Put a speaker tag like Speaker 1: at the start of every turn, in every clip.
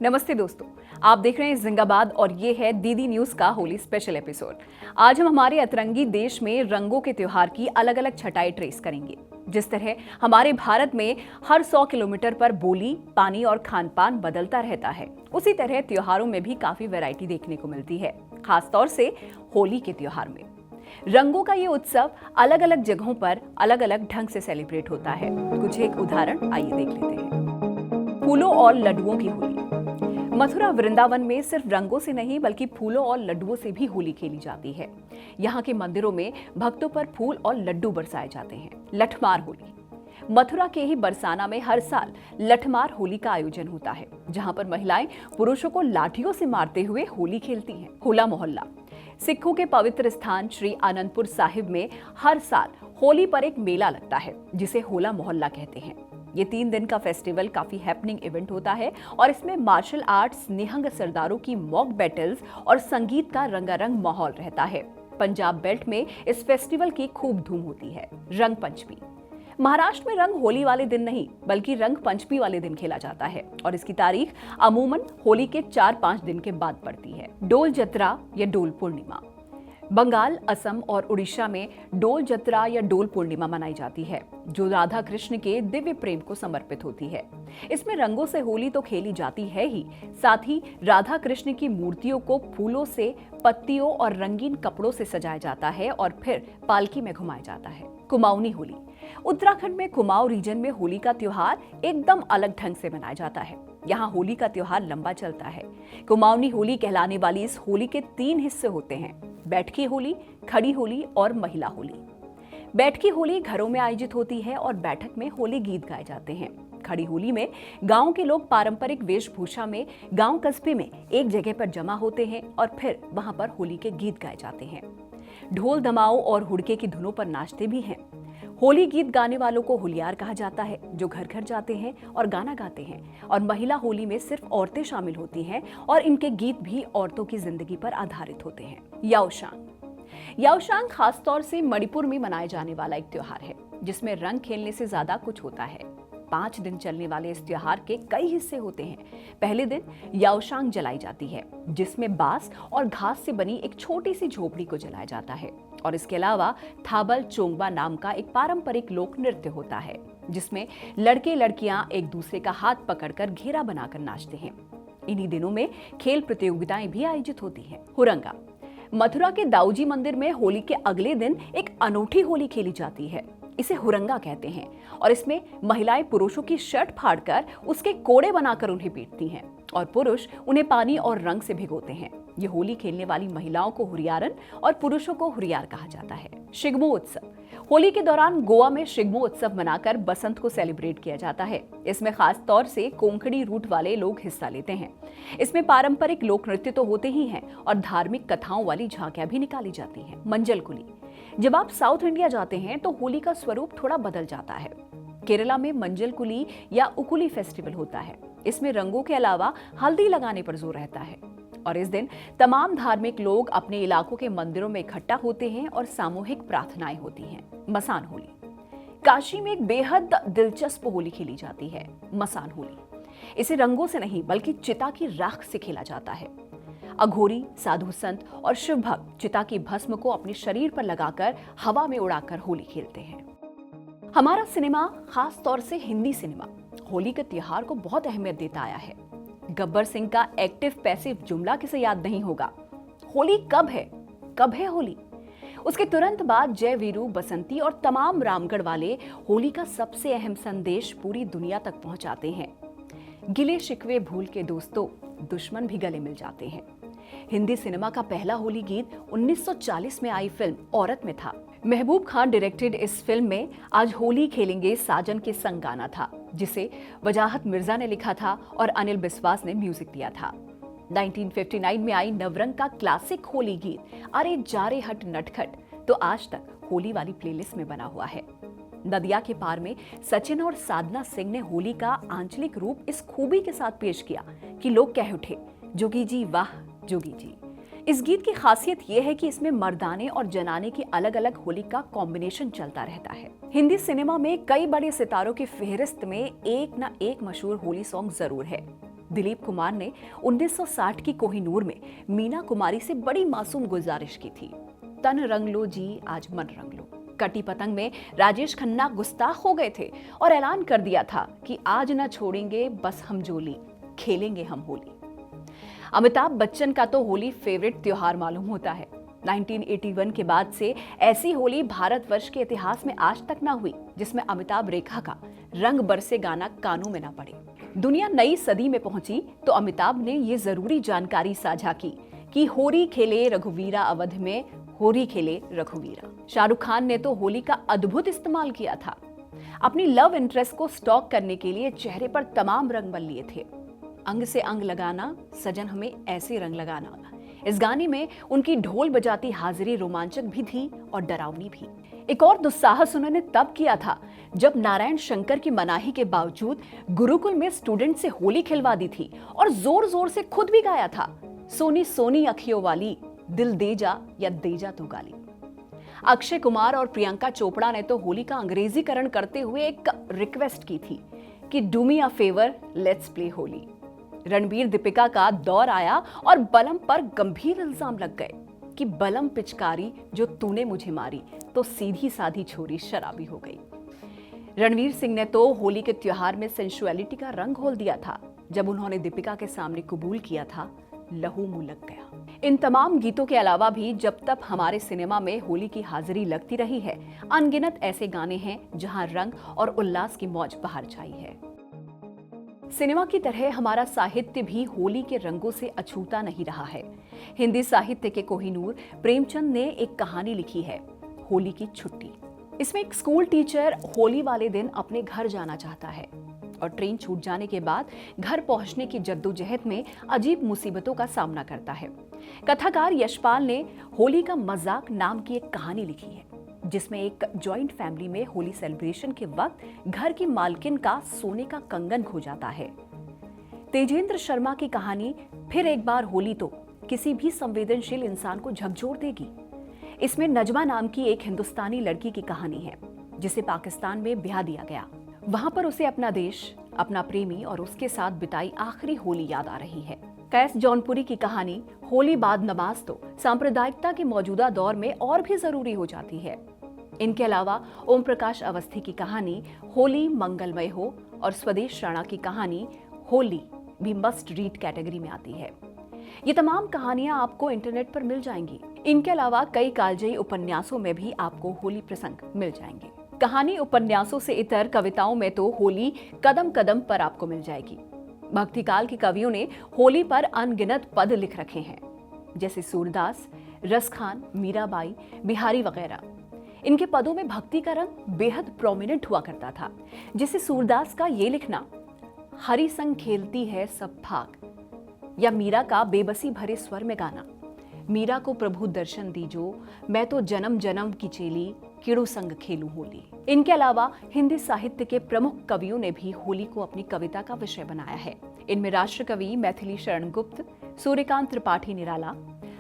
Speaker 1: नमस्ते दोस्तों, आप देख रहे हैं जिंदाबाद और ये है डीडी न्यूज का होली स्पेशल एपिसोड। आज हम हमारे अतरंगी देश में रंगों के त्योहार की अलग अलग छटाई ट्रेस करेंगे। जिस तरह हमारे भारत में हर 100 किलोमीटर पर बोली, पानी और खान पान बदलता रहता है, उसी तरह त्योहारों में भी काफी वैरायटी देखने को मिलती है, खासतौर से होली के त्योहार में। रंगों का ये उत्सव अलग अलग जगहों पर अलग अलग ढंग से सेलिब्रेट होता है। कुछ एक उदाहरण आइए देख लेते हैं। फूलों और लड्डुओं की होली। मथुरा वृंदावन में सिर्फ रंगों से नहीं बल्कि फूलों और लड्डुओं से भी होली खेली जाती है। यहाँ के मंदिरों में भक्तों पर फूल और लड्डू बरसाए जाते हैं। लठमार होली। मथुरा के ही बरसाना में हर साल लठमार होली का आयोजन होता है, जहाँ पर महिलाएं पुरुषों को लाठियों से मारते हुए होली खेलती हैं। होला मोहल्ला। सिखों के पवित्र स्थान श्री आनंदपुर साहिब में हर साल होली पर एक मेला लगता है, जिसे होला मोहल्ला कहते हैं। ये 3 दिन का फेस्टिवल काफी हैपनिंग इवेंट होता है और इसमें मार्शल आर्ट्स, निहंग सरदारों की मॉक बैटल्स और संगीत का रंगारंग माहौल रहता है। पंजाब बेल्ट में इस फेस्टिवल की खूब धूम होती है। रंग पंचमी। महाराष्ट्र में रंग होली वाले दिन नहीं बल्कि रंग पंचमी वाले दिन खेला जाता है और इसकी तारीख अमूमन होली के 4-5 दिन के बाद पड़ती है। डोल जत्रा या डोल पूर्णिमा। बंगाल, असम और उड़ीसा में डोल जत्रा या डोल पूर्णिमा मनाई जाती है, जो राधा कृष्ण के दिव्य प्रेम को समर्पित होती है। इसमें रंगों से होली तो खेली जाती है ही, साथ ही राधा कृष्ण की मूर्तियों को फूलों से, पत्तियों और रंगीन कपड़ों से सजाया जाता है और फिर पालकी में घुमाया जाता है। कुमाऊनी होली। उत्तराखंड में कुमाऊं रीजन में होली का त्योहार एकदम अलग ढंग से मनाया जाता है। यहाँ होली का त्योहार लंबा चलता है। कुमाऊनी होली कहलाने वाली इस होली के 3 हिस्से होते हैं: बैठकी होली, खड़ी होली और महिला होली। बैठकी होली घरों में आयोजित होती है और बैठक में होली गीत गाए जाते हैं। खड़ी होली में गांव के लोग पारंपरिक वेशभूषा में गांव कस्बे में एक जगह पर जमा होते हैं और फिर वहां पर होली के गीत गाए जाते हैं। ढोल दमाओं और हुड़के की धुनों पर नाचते भी हैं। होली गीत गाने वालों को होलियार कहा जाता है, जो घर घर जाते हैं और गाना गाते हैं। और महिला होली में सिर्फ औरतें शामिल होती हैं और इनके गीत भी औरतों की जिंदगी पर आधारित होते हैं। याओशांग। याओशांग खासतौर से मणिपुर में मनाया जाने वाला एक त्योहार है, जिसमें रंग खेलने से ज्यादा कुछ होता है। 5 दिन चलने वाले इस त्योहार के कई हिस्से होते हैं। पहले दिन याओशांग जलाई जाती है, जिसमें बांस और घास से बनी एक छोटी सी झोपड़ी को जलाया जाता है। और इसके अलावा थाबल चोंगबा नाम का एक पारंपरिक लोक नृत्य होता है, जिसमें लड़के लड़कियां एक दूसरे का हाथ पकड़कर घेरा बनाकर नाचते हैं। इन्हीं दिनों में खेल प्रतियोगिताएं भी आयोजित होती हैं। हुरंगा। मथुरा के दाऊजी मंदिर में होली के अगले दिन एक अनोखी होली खेली जाती है। इसे हुरंगा कहते हैं और इसमें महिलाएं पुरुषों की शर्ट फाड़कर उसके कोड़े बनाकर उन्हें पीटती हैं और पुरुष उन्हें पानी और रंग से भिगोते हैं। ये होली खेलने वाली महिलाओं को हुरियारन और पुरुषों को हुरियार कहा जाता है। शिग्मो उत्सव। होली के दौरान गोवा में शिग्मो उत्सव मनाकर बसंत को सेलिब्रेट किया जाता है। इसमें खास तौर से कोंकणी रूट वाले लोग हिस्सा लेते हैं। इसमें पारंपरिक लोक नृत्य तो होते ही हैं और धार्मिक कथाओं वाली झांकियां भी निकाली जाती हैं। मंजल कुली। जब आप साउथ इंडिया जाते हैं तो होली का स्वरूप थोड़ा बदल जाता है। केरला में मंजल कुली या उकुली फेस्टिवल होता है। इसमें रंगों के अलावा हल्दी लगाने पर जोर रहता है और इस दिन तमाम धार्मिक लोग अपने इलाकों के मंदिरों में इकट्ठा होते हैं और सामूहिक प्रार्थनाएं होती हैं। मसान होली। काशी में एक बेहद दिलचस्प होली खेली जाती है, मसान होली। इसे रंगों से नहीं बल्कि चिता की राख से खेला जाता है। अघोरी, साधु संत और शिव भक्त चिता की भस्म को अपने शरीर पर लगाकर हवा में उड़ाकर होली खेलते हैं। हमारा सिनेमा, खास तौर से हिंदी सिनेमा, होली के त्योहार को बहुत अहमियत देता आया है। गब्बर सिंह का एक्टिव पैसिव जुमला किसे याद नहीं होगा? होली कब है? कब है होली? उसके तुरंत बाद जय वीरू, बसंती और तमाम रामगढ़ वाले होली का सबसे अहम संदेश पूरी दुनिया तक पहुंचाते हैं। गिले शिकवे भूल के दोस्तों, दुश्मन भी गले मिल जाते हैं। हिंदी सिनेमा का पहला होली गीत 1940 में आई फिल्म औरत में था। महबूब खान डायरेक्टेड इस फिल्म में आज होली खेलेंगे साजन के संग गाना था, जिसे वजाहत मिर्जा ने लिखा था और अनिल बिस्वास ने म्यूजिक दिया था। 1959 में आई नवरंग का क्लासिक होली गीत अरे जारे हट नटखट तो आज तक होली वाली प्लेलिस्ट में बना हुआ है। नदिया के पार में सचिन और साधना सिंह ने होली का आंचलिक रूप इस खूबी के साथ पेश किया कि लोग कह उठे, जोगी जी वाह जोगी जी। इस गीत की खासियत यह है कि इसमें मर्दाने और जनाने की अलग अलग होली का कॉम्बिनेशन चलता रहता है। हिंदी सिनेमा में कई बड़े सितारों की फेहरिस्त में एक न एक मशहूर होली सॉन्ग जरूर है। दिलीप कुमार ने 1960 की कोहिनूर में मीना कुमारी से बड़ी मासूम गुजारिश की थी, तन रंग लो जी आज मन रंग लो। कटी पतंग में राजेश खन्ना गुस्ताख हो गए थे और ऐलान कर दिया था कि आज ना छोड़ेंगे बस हम जोली, खेलेंगे हम होली। अमिताभ बच्चन का तो होली फेवरेट त्योहार मालूम होता है। 1981 के बाद से ऐसी होली भारतवर्ष के इतिहास में आज तक ना हुई जिसमें अमिताभ रेखा का रंग बरसे गाना कानों में ना पड़े। दुनिया नई सदी में पहुंची तो अमिताभ ने ये जरूरी जानकारी साझा की कि होरी खेले रघुवीरा अवध में होरी खेले रघुवीरा। शाहरुख खान ने तो होली का अद्भुत इस्तेमाल किया था। अपनी लव इंटरेस्ट को स्टॉक करने के लिए चेहरे पर तमाम रंग मल लिए थे। अंग से अंग लगाना सजन हमें ऐसे रंग लगाना। इस गाने में उनकी ढोल बजाती हाजिरी रोमांचक भी थी और डरावनी भी। एक और दुस्साहस उन्होंने तब किया था जब नारायण शंकर की मनाही के बावजूद गुरुकुल में स्टूडेंट से होली खिलवा दी थी और जोर जोर से खुद भी गाया था, सोनी सोनी अखियों वाली दिल दे जा या दे जा तू गाली। अक्षय कुमार और प्रियंका चोपड़ा ने तो होली का अंग्रेजीकरण करते हुए एक रिक्वेस्ट की थी कि do me a favour, let's play Holi. Ranbir Deepika का दौर आया और बलम पर गंभीर इल्जाम लग गए कि बलम पिचकारी जो तूने मुझे मारी तो सीधी साधी छोरी शराबी हो गई। रणवीर सिंह ने तो होली के त्योहार में सेंसुअलिटी का रंग घोल दिया था जब उन्होंने दीपिका के सामने कबूल किया था, लहू मुंह लग गया। इन तमाम गीतों के अलावा भी जब तक हमारे सिनेमा में होली की हाजिरी लगती रही है, अनगिनत ऐसे गाने हैं जहां रंग और उल्लास की मौज बाहर छाई है। सिनेमा की तरह हमारा साहित्य भी होली के रंगों से अछूता नहीं रहा है। हिंदी साहित्य के कोहिनूर प्रेमचंद ने एक कहानी लिखी है, होली की छुट्टी। इसमें एक स्कूल टीचर होली वाले दिन अपने घर जाना चाहता है और ट्रेन छूट जाने के बाद घर पहुंचने की जद्दोजहद में अजीब मुसीबतों का सामना करता है। कथाकार यशपाल ने होली का मजाक नाम की एक कहानी लिखी है जिसमें एक जॉइंट फैमिली में होली सेलिब्रेशन के वक्त घर की मालकिन का सोने का कंगन खो जाता है। तेजेंद्र शर्मा की कहानी फिर एक बार होली तो किसी भी संवेदनशील इंसान को झकझोर देगी। इसमें नजमा नाम की एक हिंदुस्तानी लड़की की कहानी है जिसे पाकिस्तान में ब्याह दिया गया। वहां पर उसे अपना देश, अपना प्रेमी और उसके साथ बिताई आखिरी होली याद आ रही है। कैस जौनपुरी की कहानी होली बाद नमाज तो सांप्रदायिकता के मौजूदा दौर में और भी जरूरी हो जाती है। इनके अलावा ओम प्रकाश अवस्थी की कहानी होली मंगलमय हो और स्वदेश राणा की कहानी होली भी मस्ट रीड कैटेगरी में आती है। ये तमाम कहानियां आपको इंटरनेट पर मिल जाएंगी। इनके अलावा कई कालजयी उपन्यासों में भी आपको होली प्रसंग मिल जाएंगे। कहानी उपन्यासों से इतर कविताओं में तो होली कदम कदम पर आपको मिल जाएगी। भक्तिकाल के कवियों ने होली पर अनगिनत पद लिख रखे हैं, जैसे सूरदास, रसखान, मीराबाई, बिहारी वगैरह। इनके पदों में भक्ति का रंग बेहद प्रोमिनेंट हुआ करता था। जैसे सूरदास का ये लिखना, हरि संग खेलती है सब भाग, या मीरा का बेबसी भरे स्वर में गाना, मीरा को प्रभु दर्शन दीजो, मैं तो जन्म जन्म की चेली, किड़ू संग खेलूं होली। इनके अलावा हिंदी साहित्य के प्रमुख कवियों ने भी होली को अपनी कविता का विषय बनाया है। इनमें राष्ट्र कवि मैथिली शरण गुप्त, सूर्यकांत त्रिपाठी निराला,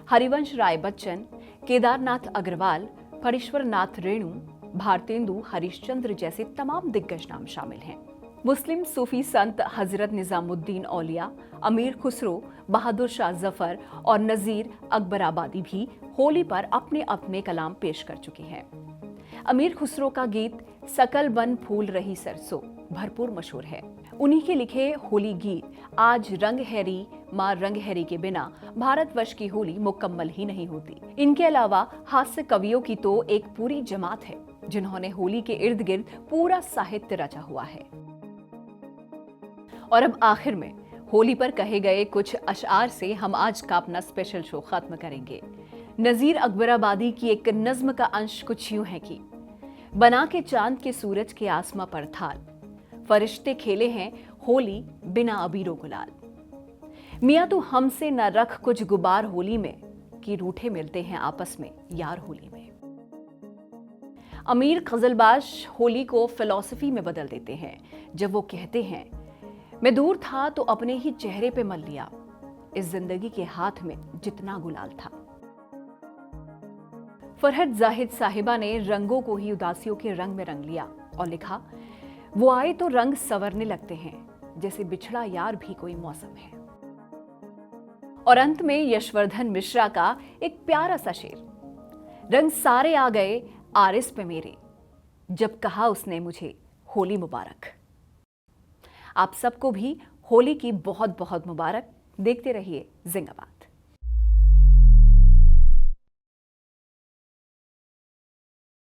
Speaker 1: हरिवंश राय बच्चन, केदारनाथ अग्रवाल, परेश्वर नाथ रेणु, भारतेंदु हरिश्चंद्र जैसे तमाम दिग्गज नाम शामिल हैं। मुस्लिम सूफी संत हजरत निजामुद्दीन औलिया, अमीर खुसरो, बहादुर शाह जफर और नजीर अकबराबादी भी होली पर अपने अपने कलाम पेश कर चुके हैं। अमीर खुसरो का गीत सकल बन फूल रही सरसों भरपूर मशहूर है। उन्हीं के लिखे होली गीत आज रंग हैरी मां रंग हैरी के बिना भारतवर्ष की होली मुकम्मल ही नहीं होती। इनके अलावा हास्य कवियों की तो एक पूरी जमात है जिन्होंने होली के इर्द गिर्द पूरा साहित्य रचा हुआ है। और अब आखिर में होली पर कहे गए कुछ अशआर से हम आज का अपना स्पेशल शो खत्म करेंगे। नजीर अकबराबादी की एक नज्म का अंश कुछ यूं है कि बना के चांद के सूरज के आसमां पर थाल, फरिश्ते खेले हैं होली बिना अबीरो गुलाल। मियां तू हमसे न रख कुछ गुबार होली में, कि रूठे मिलते हैं आपस में यार होली में। अमीर खजलबाज होली को फिलॉसफी में बदल देते हैं जब वो कहते हैं, मैं दूर था तो अपने ही चेहरे पे मल लिया, इस जिंदगी के हाथ में जितना गुलाल था। फरहत जाहिद साहिबा ने रंगों को ही उदासियों के रंग में रंग लिया और लिखा, वो आए तो रंग संवरने लगते हैं, जैसे बिछड़ा यार भी कोई मौसम है। और अंत में यशवर्धन मिश्रा का एक प्यारा सा शेर, रंग सारे आ गए आरिस पे मेरे, जब कहा उसने मुझे होली मुबारक। आप सबको भी होली की बहुत बहुत मुबारक। देखते रहिए जिंदाबाद।